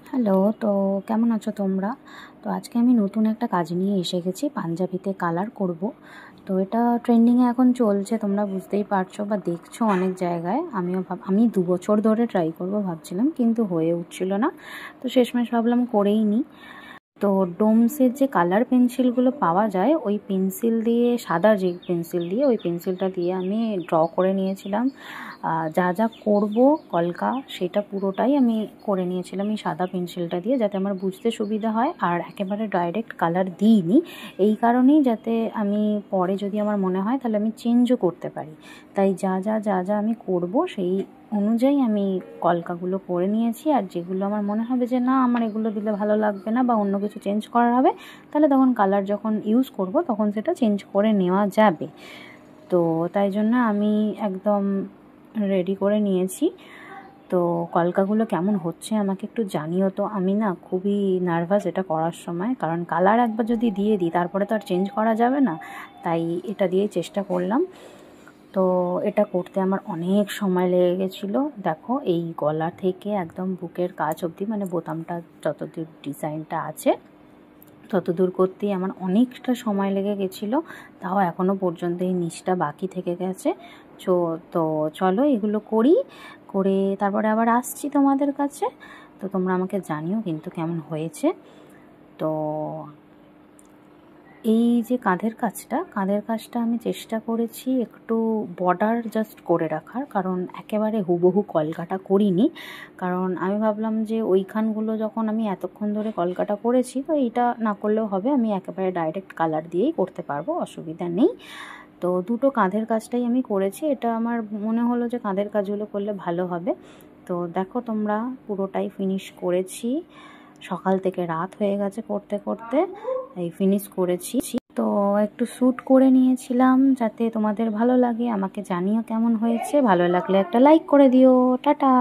Hello, তো কেমন আছো তোমরা? তো আজকে আমি নতুন একটা কাজ নিয়ে এসে গেছি, পাঞ্জাবিতে কালার করব। তো এটা ট্রেন্ডিংয়ে এখন চলছে, তোমরা বুঝতেই পারছো বা দেখছো অনেক জায়গায়। আমি 2 বছর ধরে ট্রাই করব ভাবছিলাম, কিন্তু হয়ে উঠছিল না। তো শেষমেশ ভাবলাম করেই নিই। তো ডোমসের যে কালার পেন্সিলগুলো পাওয়া যায়, ওই পেন্সিল দিয়ে, সাদা যে পেন্সিল দিয়ে, ওই পেন্সিলটা দিয়ে আমি ড্র করে নিয়েছিলাম। যা যা করব কলকা, সেটা পুরোটাই আমি করে নিয়েছিলাম এই সাদা পেন্সিলটা দিয়ে, যাতে আমার বুঝতে সুবিধা হয়। আর একেবারে ডাইরেক্ট কালার দিইনি, এই কারণেই যাতে আমি পরে যদি আমার মনে হয় তাহলে আমি চেঞ্জও করতে পারি। তাই যা আমি করব সেই অনুযায়ী আমি কলকাগুলো করে নিয়েছি। আর যেগুলো আমার মনে হবে যে না, আমার এগুলো দিলে ভালো লাগবে না বা অন্য কিছু চেঞ্জ করার হবে, তাহলে তখন কালার যখন ইউজ করব তখন সেটা চেঞ্জ করে নেওয়া যাবে। তো তাই জন্য আমি একদম রেডি করে নিয়েছি। তো কলকাগুলো কেমন হচ্ছে আমাকে একটু জানিও তো। আমি না খুবই নার্ভাস এটা করার সময়, কারণ কালার একবার যদি দিয়ে দিই তারপরে তো আর চেঞ্জ করা যাবে না। তাই এটা দিয়েই চেষ্টা করলাম। তো এটা করতে আমার অনেক সময় লেগে গেছিলো। দেখো, এই গলা থেকে একদম বুকের কাছ অবধি, মানে বোতামটা যতদূর ডিজাইনটা আছে ততদূর করতেই আমার অনেকটা সময় লেগে গেছিলো। তাও এখনও পর্যন্ত এই নিচটা বাকি থেকে গেছে। তো চলো এগুলো করি, করে তারপরে আবার আসছি তোমাদের কাছে। তো তোমরা আমাকে জানিও কিন্তু কেমন হয়েছে। তো এই যে কাঁধের কাজটা আমি চেষ্টা করেছি একটু বর্ডার জাস্ট করে রাখার, কারণ একেবারে হুবহু কলকাটা করিনি। কারণ আমি ভাবলাম যে ওইখানগুলো যখন আমি এতক্ষণ ধরে কলকাটা করেছি, তো এইটা না করলেও হবে, আমি একেবারে ডাইরেক্ট কালার দিয়েই করতে পারবো, অসুবিধা নেই। তো দুটো কাঁধের কাজটাই আমি করেছি। এটা আমার মনে হলো যে কাঁধের কাজগুলো করলে ভালো হবে। তো দেখো তোমরা, পুরোটাই ফিনিশ করেছি। সকাল থেকে রাত হয়ে গেছে করতে করতে, এই ফিনিশ করেছি। তো একটু শ্যুট করে নিয়েছিলাম যাতে তোমাদের ভালো লাগে। আমাকে জানিও কেমন হয়েছে, ভালো লাগলে একটা লাইক করে দিও। টাটা।